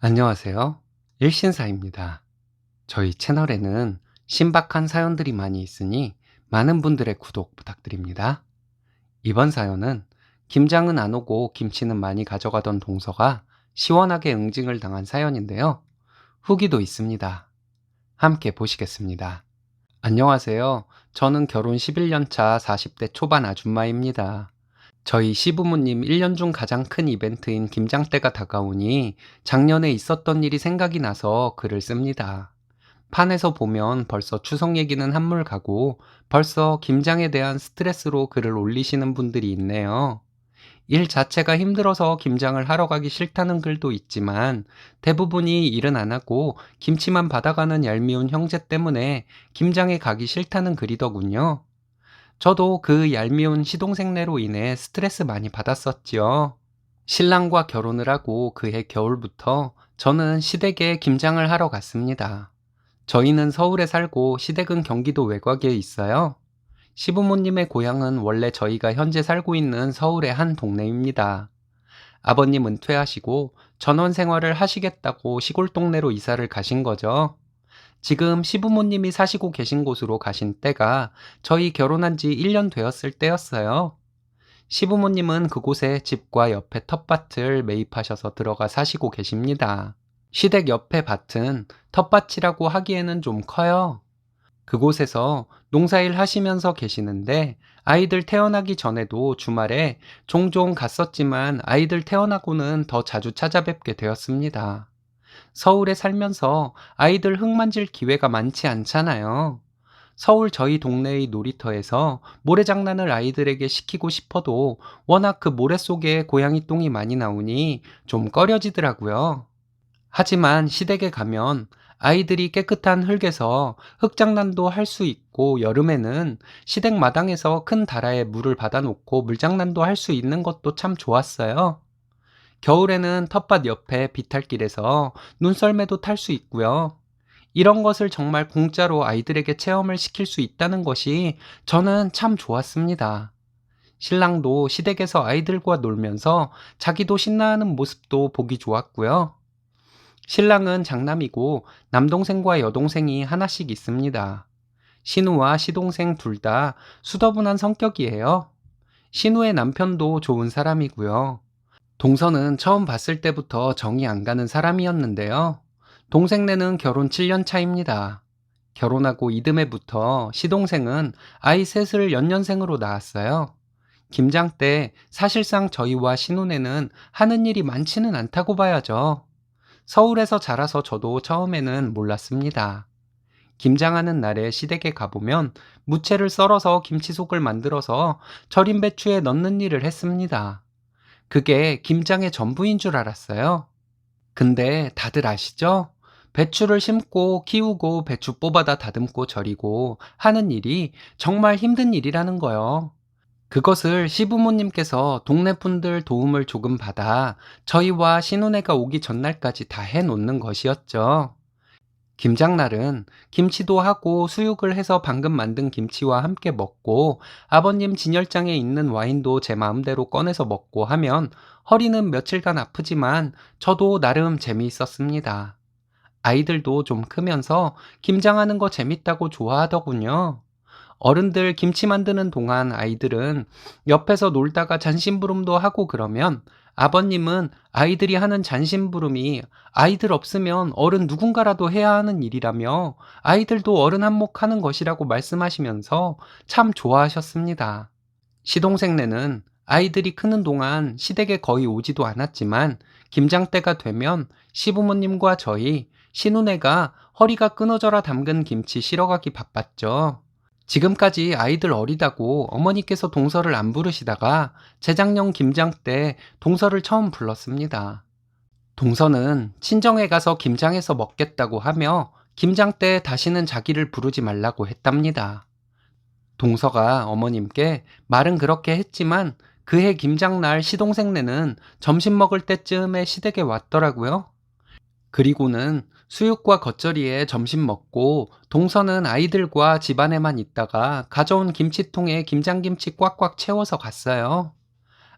안녕하세요. 일신사입니다. 저희 채널에는 신박한 사연들이 많이 있으니 많은 분들의 구독 부탁드립니다. 이번 사연은 김장은 안 오고 김치는 많이 가져가던 동서가 시원하게 응징을 당한 사연인데요. 후기도 있습니다. 함께 보시겠습니다. 안녕하세요. 저는 결혼 11년 차 40대 초반 아줌마입니다. 저희 시부모님 1년 중 가장 큰 이벤트인 김장 때가 다가오니 작년에 있었던 일이 생각이 나서 글을 씁니다. 판에서 보면 벌써 추석 얘기는 한물 가고 벌써 김장에 대한 스트레스로 글을 올리시는 분들이 있네요. 일 자체가 힘들어서 김장을 하러 가기 싫다는 글도 있지만 대부분이 일은 안 하고 김치만 받아가는 얄미운 형제 때문에 김장에 가기 싫다는 글이더군요. 저도 그 얄미운 시동생네로 인해 스트레스 많이 받았었지요. 신랑과 결혼을 하고 그해 겨울부터 저는 시댁에 김장을 하러 갔습니다. 저희는 서울에 살고 시댁은 경기도 외곽에 있어요. 시부모님의 고향은 원래 저희가 현재 살고 있는 서울의 한 동네입니다. 아버님 은퇴하시고 전원 생활을 하시겠다고 시골 동네로 이사를 가신 거죠. 지금 시부모님이 사시고 계신 곳으로 가신 때가 저희 결혼한 지 1년 되었을 때였어요. 시부모님은 그곳에 집과 옆에 텃밭을 매입하셔서 들어가 사시고 계십니다. 시댁 옆에 밭은 텃밭이라고 하기에는 좀 커요. 그곳에서 농사일 하시면서 계시는데 아이들 태어나기 전에도 주말에 종종 갔었지만 아이들 태어나고는 더 자주 찾아뵙게 되었습니다. 서울에 살면서 아이들 흙 만질 기회가 많지 않잖아요. 서울 저희 동네의 놀이터에서 모래장난을 아이들에게 시키고 싶어도 워낙 그 모래 속에 고양이 똥이 많이 나오니 좀 꺼려지더라고요. 하지만 시댁에 가면 아이들이 깨끗한 흙에서 흙장난도 할 수 있고 여름에는 시댁 마당에서 큰 다라에 물을 받아놓고 물장난도 할 수 있는 것도 참 좋았어요. 겨울에는 텃밭 옆에 비탈길에서 눈썰매도 탈 수 있고요. 이런 것을 정말 공짜로 아이들에게 체험을 시킬 수 있다는 것이 저는 참 좋았습니다. 신랑도 시댁에서 아이들과 놀면서 자기도 신나하는 모습도 보기 좋았고요. 신랑은 장남이고 남동생과 여동생이 하나씩 있습니다. 신우와 시동생 둘 다 수더분한 성격이에요. 신우의 남편도 좋은 사람이고요. 동서는 처음 봤을 때부터 정이 안 가는 사람이었는데요. 동생네는 결혼 7년 차입니다. 결혼하고 이듬해부터 시동생은 아이 셋을 연년생으로 낳았어요. 김장 때 사실상 저희와 신혼에는 하는 일이 많지는 않다고 봐야죠. 서울에서 자라서 저도 처음에는 몰랐습니다. 김장하는 날에 시댁에 가보면 무채를 썰어서 김치속을 만들어서 절인 배추에 넣는 일을 했습니다. 그게 김장의 전부인 줄 알았어요. 근데 다들 아시죠? 배추를 심고 키우고 배추 뽑아다 다듬고 절이고 하는 일이 정말 힘든 일이라는 거요. 그것을 시부모님께서 동네 분들 도움을 조금 받아 저희와 신혼애가 오기 전날까지 다 해놓는 것이었죠. 김장날은 김치도 하고 수육을 해서 방금 만든 김치와 함께 먹고 아버님 진열장에 있는 와인도 제 마음대로 꺼내서 먹고 하면 허리는 며칠간 아프지만 저도 나름 재미있었습니다. 아이들도 좀 크면서 김장하는 거 재밌다고 좋아하더군요. 어른들 김치 만드는 동안 아이들은 옆에서 놀다가 잔심부름도 하고 그러면 아버님은 아이들이 하는 잔심부름이 아이들 없으면 어른 누군가라도 해야 하는 일이라며 아이들도 어른 한몫하는 것이라고 말씀하시면서 참 좋아하셨습니다. 시동생네는 아이들이 크는 동안 시댁에 거의 오지도 않았지만 김장 때가 되면 시부모님과 저희 신우네가 허리가 끊어져라 담근 김치 실어가기 바빴죠. 지금까지 아이들 어리다고 어머니께서 동서를 안 부르시다가 재작년 김장 때 동서를 처음 불렀습니다. 동서는 친정에 가서 김장해서 먹겠다고 하며 김장 때 다시는 자기를 부르지 말라고 했답니다. 동서가 어머님께 말은 그렇게 했지만 그해 김장날 시동생네는 점심 먹을 때쯤에 시댁에 왔더라고요. 그리고는 수육과 겉절이에 점심 먹고 동서는 아이들과 집안에만 있다가 가져온 김치통에 김장김치 꽉꽉 채워서 갔어요.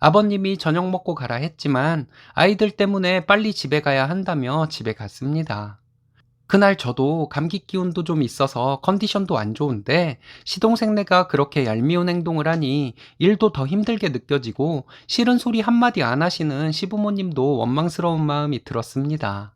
아버님이 저녁 먹고 가라 했지만 아이들 때문에 빨리 집에 가야 한다며 집에 갔습니다. 그날 저도 감기 기운도 좀 있어서 컨디션도 안 좋은데 시동생네가 그렇게 얄미운 행동을 하니 일도 더 힘들게 느껴지고 싫은 소리 한마디 안 하시는 시부모님도 원망스러운 마음이 들었습니다.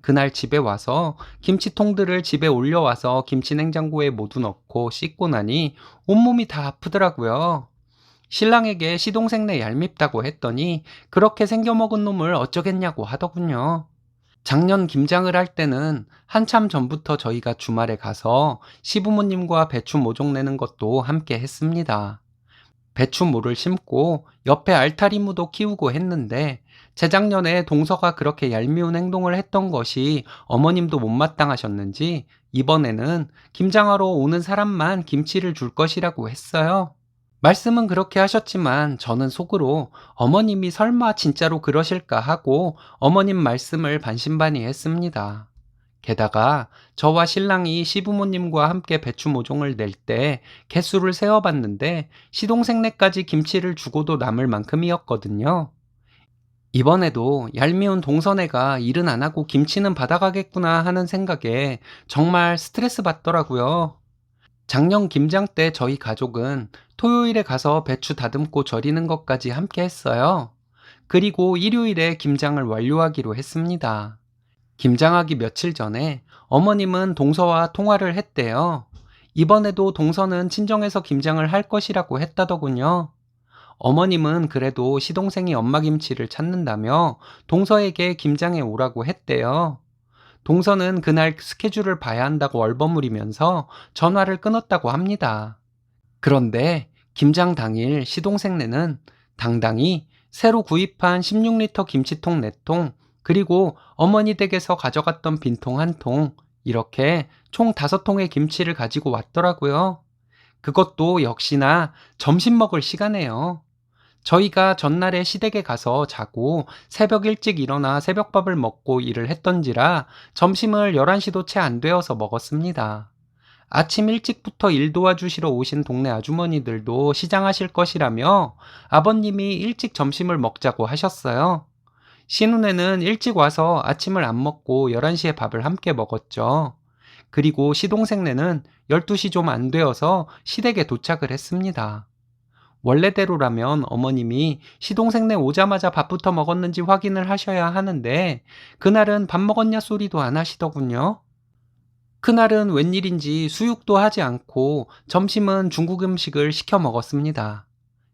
그날 집에 와서 김치통들을 집에 올려와서 김치냉장고에 모두 넣고 씻고 나니 온몸이 다 아프더라고요. 신랑에게 시동생네 얄밉다고 했더니 그렇게 생겨먹은 놈을 어쩌겠냐고 하더군요. 작년 김장을 할 때는 한참 전부터 저희가 주말에 가서 시부모님과 배추 모종 내는 것도 함께 했습니다. 배추모를 심고 옆에 알타리무도 키우고 했는데 재작년에 동서가 그렇게 얄미운 행동을 했던 것이 어머님도 못마땅하셨는지 이번에는 김장하러 오는 사람만 김치를 줄 것이라고 했어요. 말씀은 그렇게 하셨지만 저는 속으로 어머님이 설마 진짜로 그러실까 하고 어머님 말씀을 반신반의했습니다. 게다가 저와 신랑이 시부모님과 함께 배추 모종을 낼 때 개수를 세어봤는데 시동생네까지 김치를 주고도 남을 만큼이었거든요. 이번에도 얄미운 동서네가 일은 안 하고 김치는 받아가겠구나 하는 생각에 정말 스트레스 받더라고요. 작년 김장 때 저희 가족은 토요일에 가서 배추 다듬고 절이는 것까지 함께 했어요. 그리고 일요일에 김장을 완료하기로 했습니다. 김장하기 며칠 전에 어머님은 동서와 통화를 했대요. 이번에도 동서는 친정에서 김장을 할 것이라고 했다더군요. 어머님은 그래도 시동생이 엄마 김치를 찾는다며 동서에게 김장에 오라고 했대요. 동서는 그날 스케줄을 봐야 한다고 얼버무리면서 전화를 끊었다고 합니다. 그런데 김장 당일 시동생네는 당당히 새로 구입한 16리터 김치통 4통, 그리고 어머니 댁에서 가져갔던 빈통 1통, 이렇게 총 5통의 김치를 가지고 왔더라고요. 그것도 역시나 점심 먹을 시간에요. 저희가 전날에 시댁에 가서 자고 새벽 일찍 일어나 새벽밥을 먹고 일을 했던지라 점심을 11시도 채 안 되어서 먹었습니다. 아침 일찍부터 일 도와주시러 오신 동네 아주머니들도 시장하실 것이라며 아버님이 일찍 점심을 먹자고 하셨어요. 신혼에는 일찍 와서 아침을 안 먹고 11시에 밥을 함께 먹었죠. 그리고 시동생네는 12시 좀 안 되어서 시댁에 도착을 했습니다. 원래대로라면 어머님이 시동생네 오자마자 밥부터 먹었는지 확인을 하셔야 하는데 그날은 밥 먹었냐 소리도 안 하시더군요. 그날은 웬일인지 수육도 하지 않고 점심은 중국 음식을 시켜 먹었습니다.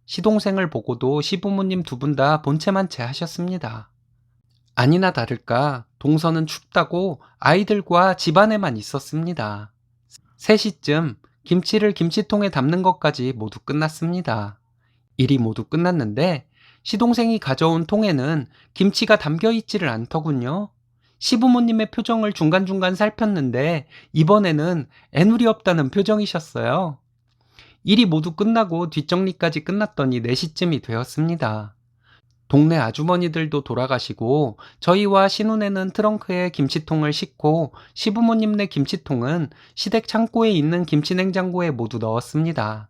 시동생을 보고도 시부모님 두 분 다 본체만 채 하셨습니다. 아니나 다를까 동서는 춥다고 아이들과 집안에만 있었습니다. 3시쯤 김치를 김치통에 담는 것까지 모두 끝났습니다. 일이 모두 끝났는데 시동생이 가져온 통에는 김치가 담겨 있지를 않더군요. 시부모님의 표정을 중간중간 살폈는데 이번에는 애누리 없다는 표정이셨어요. 일이 모두 끝나고 뒷정리까지 끝났더니 4시쯤이 되었습니다. 동네 아주머니들도 돌아가시고 저희와 신혼에는 트렁크에 김치통을 싣고 시부모님네 김치통은 시댁 창고에 있는 김치냉장고에 모두 넣었습니다.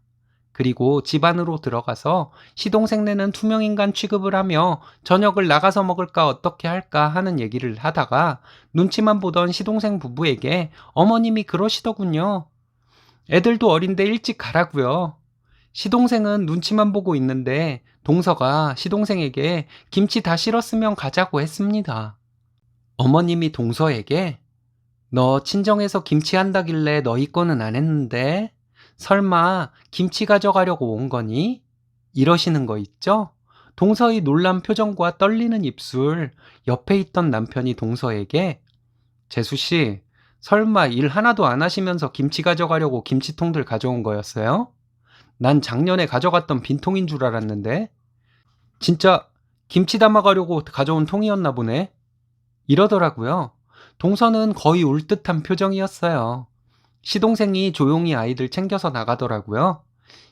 그리고 집 안으로 들어가서 시동생네는 투명인간 취급을 하며 저녁을 나가서 먹을까 어떻게 할까 하는 얘기를 하다가 눈치만 보던 시동생 부부에게 어머님이 그러시더군요. 애들도 어린데 일찍 가라고요. 시동생은 눈치만 보고 있는데 동서가 시동생에게 김치 다 실었으면 가자고 했습니다. 어머님이 동서에게 너 친정에서 김치 한다길래 너희 거는 안 했는데 설마 김치 가져가려고 온 거니? 이러시는 거 있죠? 동서의 놀란 표정과 떨리는 입술, 옆에 있던 남편이 동서에게 재수씨, 설마 일 하나도 안 하시면서 김치 가져가려고 김치통들 가져온 거였어요? 난 작년에 가져갔던 빈통인 줄 알았는데 진짜 김치 담아가려고 가져온 통이었나 보네. 이러더라고요. 동서는 거의 울 듯한 표정이었어요. 시동생이 조용히 아이들 챙겨서 나가더라고요.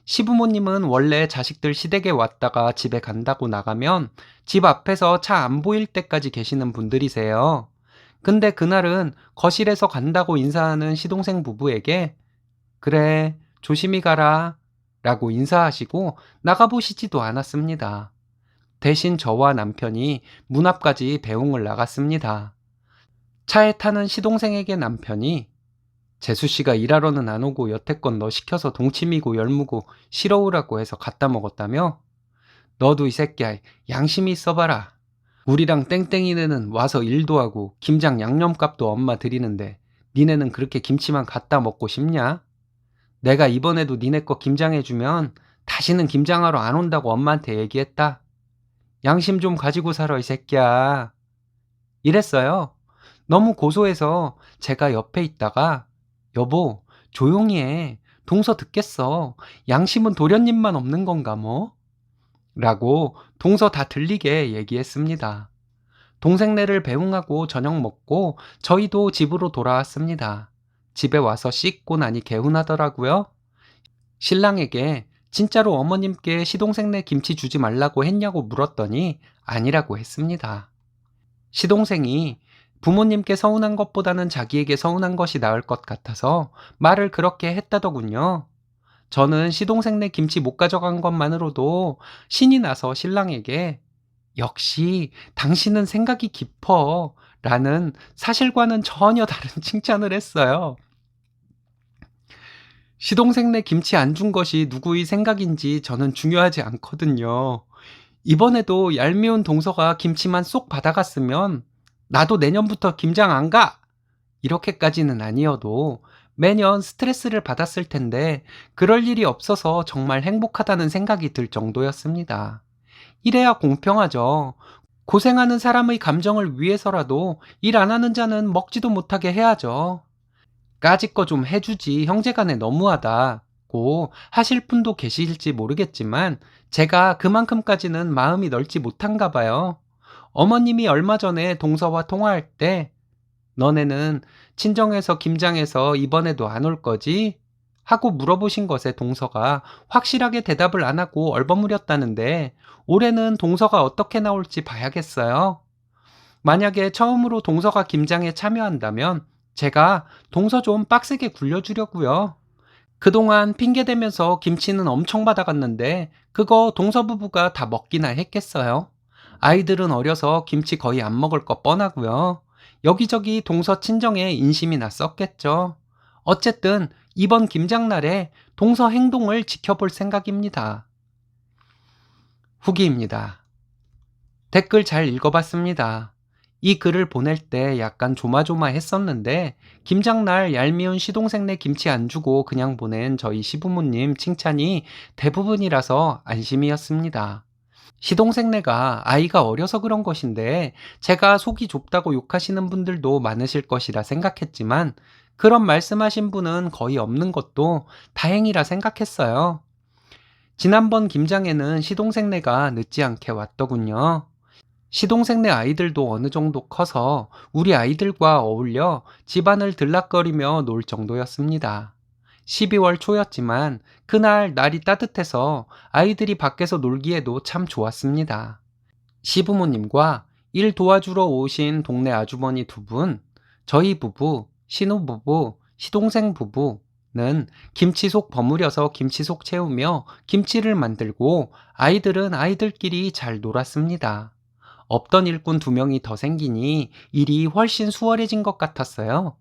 시부모님은 원래 자식들 시댁에 왔다가 집에 간다고 나가면 집 앞에서 차 안 보일 때까지 계시는 분들이세요. 근데 그날은 거실에서 간다고 인사하는 시동생 부부에게 그래, 조심히 가라 라고 인사하시고 나가보시지도 않았습니다. 대신 저와 남편이 문 앞까지 배웅을 나갔습니다. 차에 타는 시동생에게 남편이 재수 씨가 일하러는 안 오고 여태껏 너 시켜서 동치미고 열무고 싫어오라고 해서 갖다 먹었다며? 너도 이 새끼야 양심이 있어봐라. 우리랑 땡땡이네는 와서 일도 하고 김장 양념값도 엄마 드리는데 니네는 그렇게 김치만 갖다 먹고 싶냐? 내가 이번에도 니네 거 김장해주면 다시는 김장하러 안 온다고 엄마한테 얘기했다. 양심 좀 가지고 살아 이 새끼야. 이랬어요. 너무 고소해서 제가 옆에 있다가 여보 조용히 해. 동서 듣겠어. 양심은 도련님만 없는 건가 뭐? 라고 동서 다 들리게 얘기했습니다. 동생네를 배웅하고 저녁 먹고 저희도 집으로 돌아왔습니다. 집에 와서 씻고 나니 개운하더라고요. 신랑에게 진짜로 어머님께 시동생네 김치 주지 말라고 했냐고 물었더니 아니라고 했습니다. 시동생이 부모님께 서운한 것보다는 자기에게 서운한 것이 나을 것 같아서 말을 그렇게 했다더군요. 저는 시동생네 김치 못 가져간 것만으로도 신이 나서 신랑에게 역시 당신은 생각이 깊어 라는 사실과는 전혀 다른 칭찬을 했어요. 시동생네 김치 안 준 것이 누구의 생각인지 저는 중요하지 않거든요. 이번에도 얄미운 동서가 김치만 쏙 받아갔으면 나도 내년부터 김장 안 가! 이렇게까지는 아니어도 매년 스트레스를 받았을 텐데 그럴 일이 없어서 정말 행복하다는 생각이 들 정도였습니다. 이래야 공평하죠. 고생하는 사람의 감정을 위해서라도 일 안 하는 자는 먹지도 못하게 해야죠. 까짓 거 좀 해주지 형제간에 너무하다고 하실 분도 계실지 모르겠지만 제가 그만큼까지는 마음이 넓지 못한가 봐요. 어머님이 얼마 전에 동서와 통화할 때 너네는 친정에서 김장해서 이번에도 안 올 거지? 하고 물어보신 것에 동서가 확실하게 대답을 안 하고 얼버무렸다는데 올해는 동서가 어떻게 나올지 봐야겠어요. 만약에 처음으로 동서가 김장에 참여한다면 제가 동서 좀 빡세게 굴려주려고요. 그동안 핑계대면서 김치는 엄청 받아갔는데 그거 동서 부부가 다 먹기나 했겠어요. 아이들은 어려서 김치 거의 안 먹을 거 뻔하고요. 여기저기 동서 친정에 인심이 났었겠죠. 어쨌든 이번 김장날에 동서 행동을 지켜볼 생각입니다. 후기입니다. 댓글 잘 읽어봤습니다. 이 글을 보낼 때 약간 조마조마했었는데 김장날 얄미운 시동생네 김치 안 주고 그냥 보낸 저희 시부모님 칭찬이 대부분이라서 안심이었습니다. 시동생네가 아이가 어려서 그런 것인데 제가 속이 좁다고 욕하시는 분들도 많으실 것이라 생각했지만 그런 말씀하신 분은 거의 없는 것도 다행이라 생각했어요. 지난번 김장에는 시동생네가 늦지 않게 왔더군요. 시동생네 아이들도 어느 정도 커서 우리 아이들과 어울려 집안을 들락거리며 놀 정도였습니다. 12월 초였지만 그날 날이 따뜻해서 아이들이 밖에서 놀기에도 참 좋았습니다. 시부모님과 일 도와주러 오신 동네 아주머니 두 분, 저희 부부, 신우부부, 시동생 부부는 김치 속 버무려서 김치 속 채우며 김치를 만들고 아이들은 아이들끼리 잘 놀았습니다. 없던 일꾼 두 명이 더 생기니 일이 훨씬 수월해진 것 같았어요.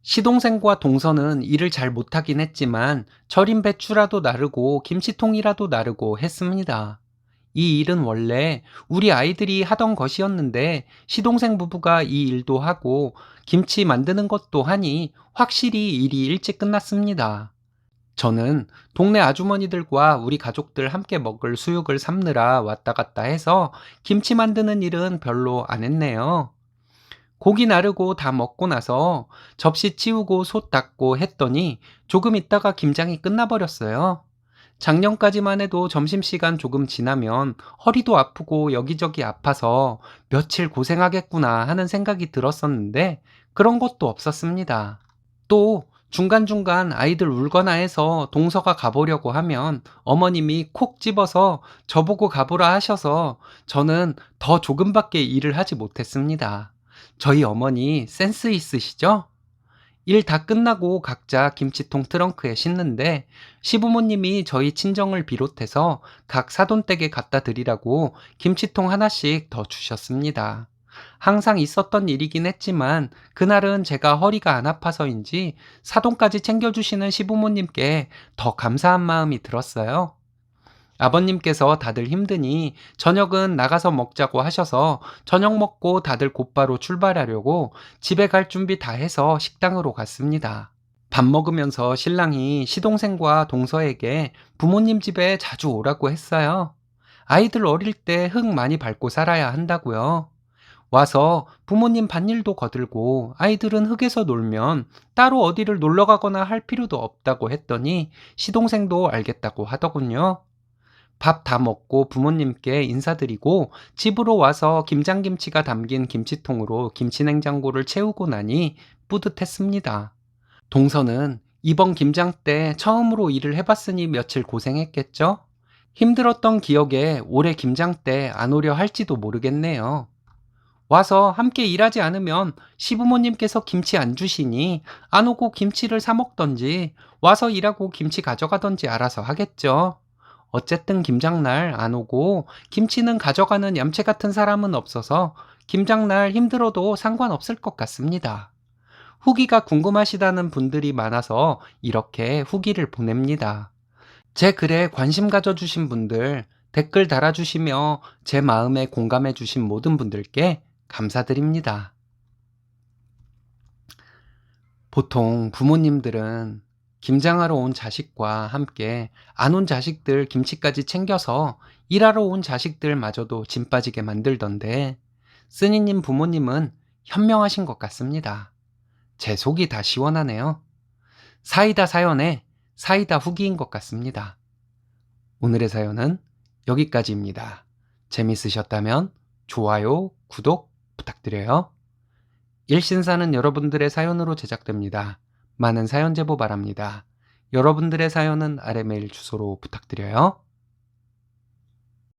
시동생과 동서는 일을 잘 못하긴 했지만 절인 배추라도 나르고 김치통이라도 나르고 했습니다. 이 일은 원래 우리 아이들이 하던 것이었는데 시동생 부부가 이 일도 하고 김치 만드는 것도 하니 확실히 일이 일찍 끝났습니다. 저는 동네 아주머니들과 우리 가족들 함께 먹을 수육을 삶느라 왔다 갔다 해서 김치 만드는 일은 별로 안 했네요. 고기 나르고 다 먹고 나서 접시 치우고 솥 닦고 했더니 조금 있다가 김장이 끝나버렸어요. 작년까지만 해도 점심시간 조금 지나면 허리도 아프고 여기저기 아파서 며칠 고생하겠구나 하는 생각이 들었었는데 그런 것도 없었습니다. 또 중간중간 아이들 울거나 해서 동서가 가보려고 하면 어머님이 콕 집어서 저보고 가보라 하셔서 저는 더 조금밖에 일을 하지 못했습니다. 저희 어머니 센스 있으시죠? 일 다 끝나고 각자 김치통 트렁크에 싣는데 시부모님이 저희 친정을 비롯해서 각 사돈댁에 갖다 드리라고 김치통 하나씩 더 주셨습니다. 항상 있었던 일이긴 했지만 그날은 제가 허리가 안 아파서인지 사돈까지 챙겨주시는 시부모님께 더 감사한 마음이 들었어요. 아버님께서 다들 힘드니 저녁은 나가서 먹자고 하셔서 저녁 먹고 다들 곧바로 출발하려고 집에 갈 준비 다 해서 식당으로 갔습니다. 밥 먹으면서 신랑이 시동생과 동서에게 부모님 집에 자주 오라고 했어요. 아이들 어릴 때 흙 많이 밟고 살아야 한다고요. 와서 부모님 밭일도 거들고 아이들은 흙에서 놀면 따로 어디를 놀러 가거나 할 필요도 없다고 했더니 시동생도 알겠다고 하더군요. 밥 다 먹고 부모님께 인사드리고 집으로 와서 김장김치가 담긴 김치통으로 김치냉장고를 채우고 나니 뿌듯했습니다. 동서는 이번 김장 때 처음으로 일을 해봤으니 며칠 고생했겠죠? 힘들었던 기억에 올해 김장 때 안 오려 할지도 모르겠네요. 와서 함께 일하지 않으면 시부모님께서 김치 안 주시니 안 오고 김치를 사 먹던지 와서 일하고 김치 가져가던지 알아서 하겠죠. 어쨌든 김장날 안 오고 김치는 가져가는 얌체 같은 사람은 없어서 김장날 힘들어도 상관없을 것 같습니다. 후기가 궁금하시다는 분들이 많아서 이렇게 후기를 보냅니다. 제 글에 관심 가져주신 분들, 댓글 달아주시며 제 마음에 공감해주신 모든 분들께 감사드립니다. 보통 부모님들은 김장하러 온 자식과 함께 안 온 자식들 김치까지 챙겨서 일하러 온 자식들마저도 짐 빠지게 만들던데 쓰니님 부모님은 현명하신 것 같습니다. 제 속이 다 시원하네요. 사이다 사연에 사이다 후기인 것 같습니다. 오늘의 사연은 여기까지입니다. 재밌으셨다면 좋아요, 구독 부탁드려요. 일신사는 여러분들의 사연으로 제작됩니다. 많은 사연 제보 바랍니다. 여러분들의 사연은 아래 메일 주소로 부탁드려요.